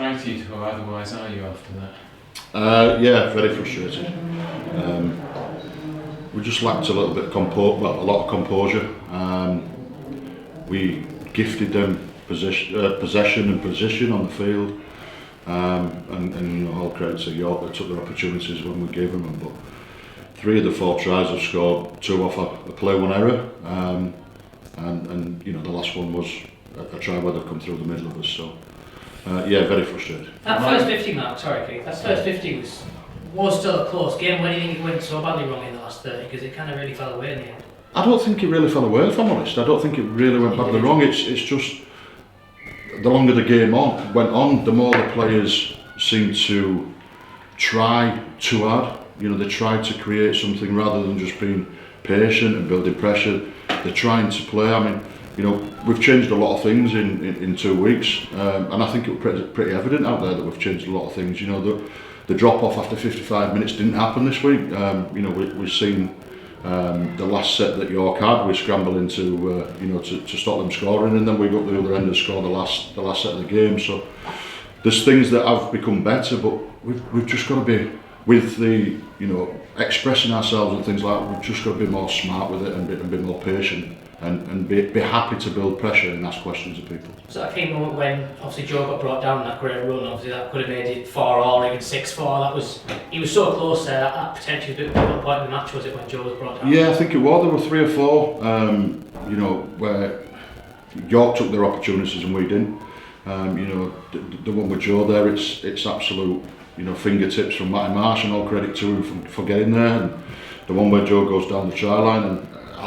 frustrated, or otherwise are you after that? Yeah, very frustrated. We just lacked a little bit of a lot of composure. We gifted them possession and position on the field, and all credit to York, they took their opportunities when we gave them. But 3 of the 4 tries have scored 2 off a play 1 error, and the last one was a try where they've come through the middle of us. So yeah, very frustrated. That first 50 mark, sorry Keith, that first 50 was still a close game. Where do you think it went so badly wrong in the last 30? Because it kind of really fell away in the end. I don't think it really fell away, if I'm honest. I don't think it really went badly wrong. It's just the longer the game went on, the more the players seemed to try too hard. They tried to create something rather than just being patient and building pressure. They're trying to play. I mean, we've changed a lot of things in 2 weeks, and I think it was pretty evident out there that we've changed a lot of things. The drop off after 55 minutes didn't happen this week. We've seen the last set that York had. We scrambled to stop them scoring, and then we got the other end and scored the last set of the game. So there's things that have become better, but we've just got to be with the expressing ourselves and things like that. We've just got to be more smart with it and be more patient. And be happy to build pressure and ask questions of people. So that came moment when obviously Joe got brought down in that great run. Obviously that could have made it 4-4 or even 6-4. He was so close there. That potentially was a bit of a point in the match, was it, when Joe was brought down? Yeah, I think it was. There were 3 or 4. Where York took their opportunities and we didn't. The one with Joe there, it's absolute fingertips from Matty Marsh, and all credit to him for getting there. And the one where Joe goes down the try line, and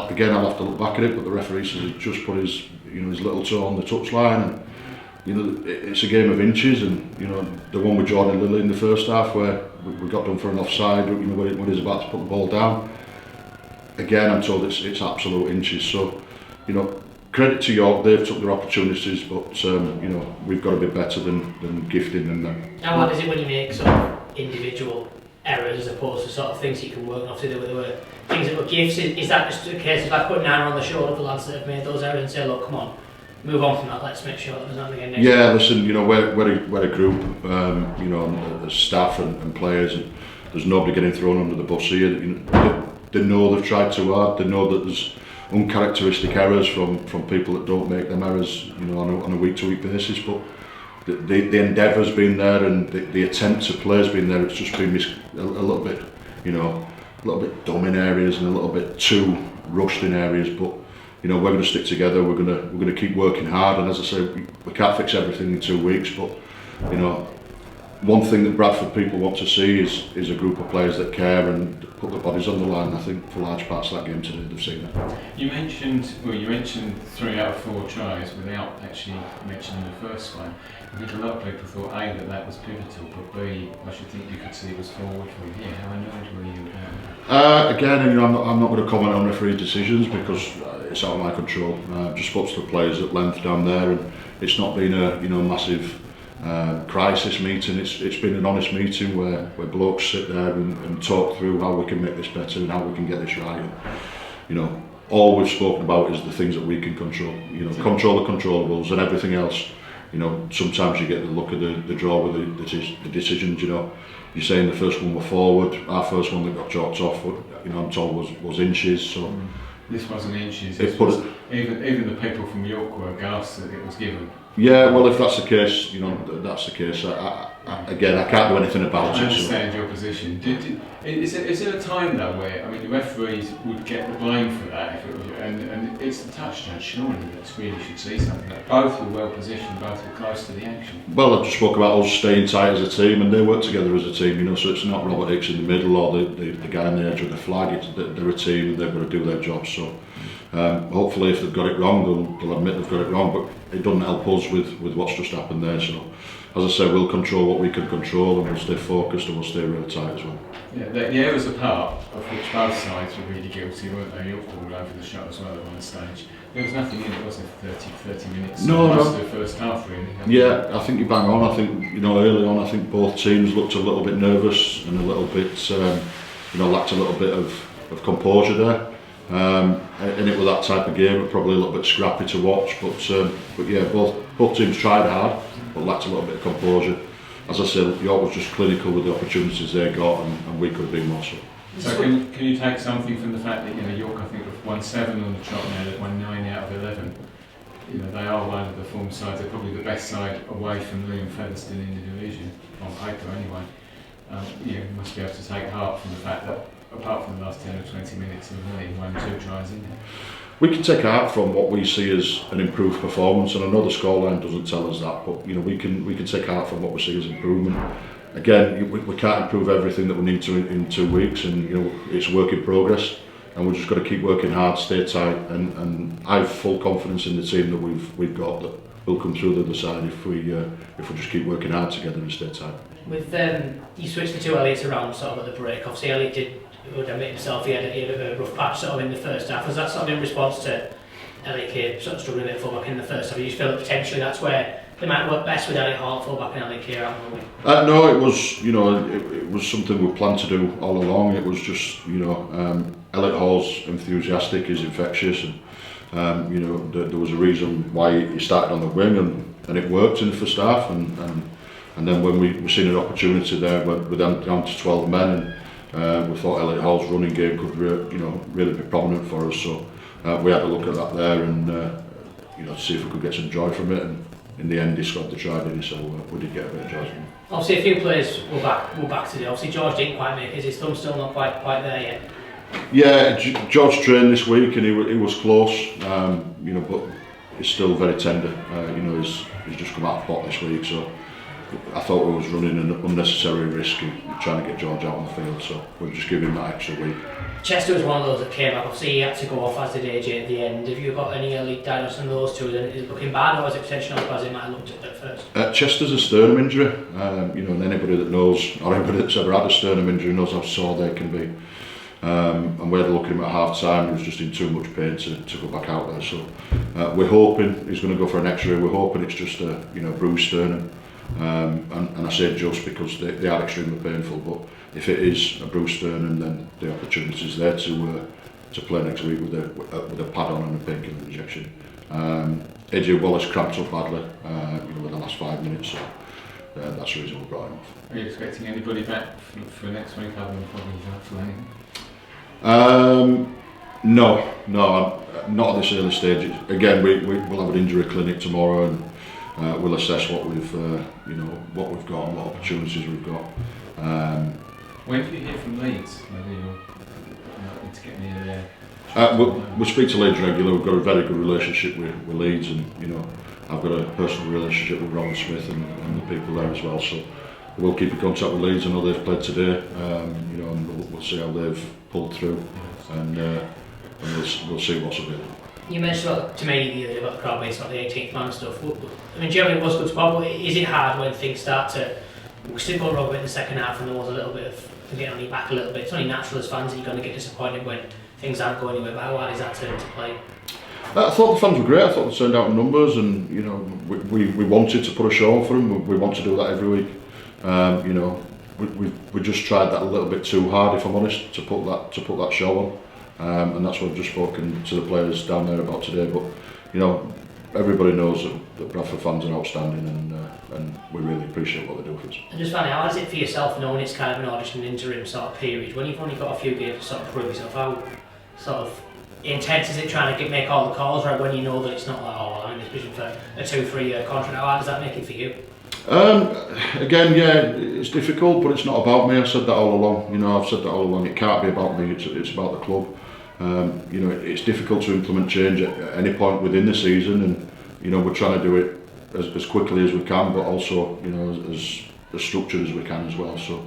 again, I'll have to look back at it, but the referee says he just put his little toe on the touch line, and it's a game of inches. And the one with Jordan Lilly in the first half where we got done for an offside, when he's about to put the ball down. Again, I'm told it's absolute inches. So, credit to York, they've took their opportunities, but we've got to be better than gifting them. Now, what is it when you make sort of individual errors as opposed to sort of things you can work on? Obviously there were things that were gifts. Is that just a case of like putting an arm on the shoulder of the lads that have made those errors and say, look, come on, move on from that, let's make sure that there's nothing again next Yeah, listen, we're a group, as staff and players, and there's nobody getting thrown under the bus here. They know they've tried too hard. They know that there's uncharacteristic errors from people that don't make them errors on a week-to-week basis, but the endeavour's been there, and the attempt to play has been there. It's just been a little bit, a little bit dumb in areas and a little bit too rushed in areas. But we're going to stick together. We're going to keep working hard. And as I say, we can't fix everything in 2 weeks. But one thing that Bradford people want to see is a group of players that care and put their bodies on the line. I think for large parts of that game today, they've seen that. You mentioned 3 out of 4 tries without actually mentioning the first one. I think a lot of people thought A, that was pivotal, but B, I should think you could see it was forward from here. How annoyed were you about that? Again, I'm not going to comment on referee decisions because it's out of my control. Just spoke to the players at length down there, and it's not been a massive crisis meeting. It's been an honest meeting where blokes sit there and talk through how we can make this better and how we can get this right. And, all we've spoken about is the things that we can control. Control the controllables, and everything else. Sometimes you get the look of the draw with the decisions. You're saying the first one were forward. Our first one that got chalked off, I'm told was inches. So this wasn't inches. Even the people from York were aghast that it was given. Yeah, well, if that's the case, that's the case. I can't do anything about it. I understand your position. Is there a time though where the referees would get the blame for that if it was, and it's the touch judge surely that really should see something. Both were well positioned, both were close to the action. Well, I just spoke about us staying tight as a team, and they work together as a team. So it's not Robert Hicks in the middle or the guy on the edge of the flag. They're a team, and they've got to do their job. So hopefully, if they've got it wrong, they'll admit they've got it wrong. But it doesn't help us with what's just happened there. So, as I say, we'll control what we can control, and we'll stay focused, and we'll stay real tight as well. Yeah, the errors apart, of which both sides were really guilty, weren't they? York all over the shot as well at one stage. There was nothing in it, was there, for 30 minutes? No. The first half, really. Yeah, I think you bang on. I think, early on, I think both teams looked a little bit nervous and a little bit, lacked a little bit of composure there. And it was that type of game, probably a little bit scrappy to watch, but yeah, both teams tried hard, but lacked a little bit of composure. As I said, York was just clinical with the opportunities they got, and we could have been more so. So can you take something from the fact that York, I think, have won 7 on the trot now, they've won 9 out of 11. They are one of the form sides. They're probably the best side away from Lee and Featherstone in the division, on paper anyway. You must be able to take heart from the fact that, apart from the last 10 or 20 minutes, they've only won 2 tries in there. We can take heart from what we see as an improved performance, and I know the scoreline doesn't tell us that, but we can take heart from what we see as improvement. Again, we can't improve everything that we need to in 2 weeks, and it's work in progress, and we've just got to keep working hard, stay tight, and I have full confidence in the team that we've got, that we'll come through the other side if we just keep working hard together and stay tight. With you switched the 2 Elliots around sort of at the break. Obviously, Elliot would admit himself he had a rough patch sort of in the first half. Was that sort of in response to Elliot Keir sort of struggling a bit fullback in the first half? You just feel that potentially that's where they might work best with Elliot Hall fullback and Elliot Keir out the way? No, it was it was something we planned to do all along. It was just Elliot Hall's enthusiastic, is infectious, and there was a reason why he started on the wing, and it worked in the first half, and then when we seen an opportunity there with them down to 12 men, and we thought Elliot Hall's running game could really be prominent for us, so we had a look at that there, and to see if we could get some joy from it, and in the end he scored the try, didn't he? So we did get a bit of joy from it. Obviously a few players were back today. Obviously George didn't quite make it, his thumb's still not quite there yet. Yeah, George trained this week and he was close, but he's still very tender. He's just come out of pot this week, so I thought we was running an unnecessary risk in trying to get George out on the field, so we'll just give him that extra week. Chester was one of those that came back. Obviously he had to go off, as did AJ at the end. Have you got any early diagnosis on those two? Is it looking bad, or is it potentially not as it might have looked at first? Chester's a sternum injury, and anybody that knows, or anybody that's ever had a sternum injury knows how sore they can be. And we had a look at him at half time. He was just in too much pain to go back out there. So we're hoping he's going to go for an X-ray. We're hoping it's just a bruised sternum. And I say just because they are extremely painful. But if it is a bruised sternum, then the opportunity is there to play next week with a pad on and a painkiller injection. AJ Wallace cramped up badly, in the last 5 minutes. So that's the reason we brought him off. Are you expecting anybody back for next week other than probably Fleming? No, not at this early stage. Again, we'll have an injury clinic tomorrow, and we'll assess what we've got and what opportunities we've got. When did you hear from Leeds? Whether you're likely to get near there? We speak to Leeds regularly. We've got a very good relationship with Leeds, and I've got a personal relationship with Ron Smith and the people there as well. So we'll keep in contact with Leeds. I know they've played today, and we'll see how they've pulled through, and we'll see what's available. You mentioned to me the other day about the crowd base, about the 18th man stuff. I mean, generally it was good spot, but is it hard when things start to still go wrong in the second half and there was a little bit of getting on your back a little bit? It's only natural as fans that you're going to get disappointed when things aren't going anywhere, but how hard is that to play? I thought the fans were great. I thought they turned out in numbers, and we wanted to put a show on for them. We want to do that every week. We just tried that a little bit too hard, if I'm honest, to put that show on, and that's what I've just spoken to the players down there about today. But everybody knows that Bradford fans are outstanding, and we really appreciate what they do for us. And just finally, how is it for yourself knowing it's kind of an audition interim sort of period when you've only got a few games to sort of prove yourself? How sort of intense is it trying to make all the calls right when you know that it's not like, oh, I'm in this position for a 2-3 year contract? How hard does that make it for you? Again, yeah, it's difficult, but it's not about me. I've said that all along. I've said that all along. It can't be about me. It's about the club. It's difficult to implement change at any point within the season, and we're trying to do it as quickly as we can, but also as structured as we can as well. So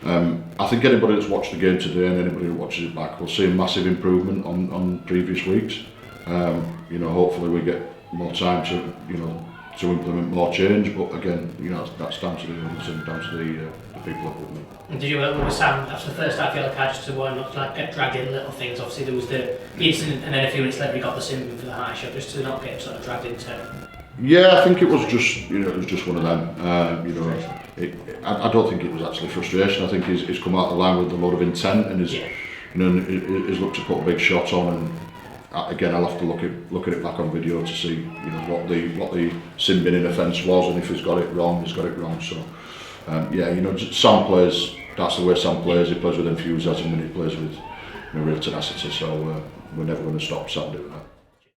I think anybody that's watched the game today and anybody who watches it back will see a massive improvement on previous weeks. Hopefully we get more time to implement more change, but again, that's down to the owners and down to the people that put me. And did you work with Sam after the first half? You had just to not get dragged in little things. Obviously there was the incident, and then a few minutes later he got the symptom for the high shot, just to not get sort of dragged into. Yeah, I think it was just one of them. I don't think it was actually frustration. I think he's come out of the line with a lot of intent, and you know, he's looked to put a big shot on, and again I'll have to look at it back on video to see, you know, what the sin binning offence was, and if he's got it wrong, he's got it wrong. So yeah, you know, Sam plays. That's the way Sam plays. He plays with enthusiasm and he plays with, you know, real tenacity. So we're never going to stop Sam doing that.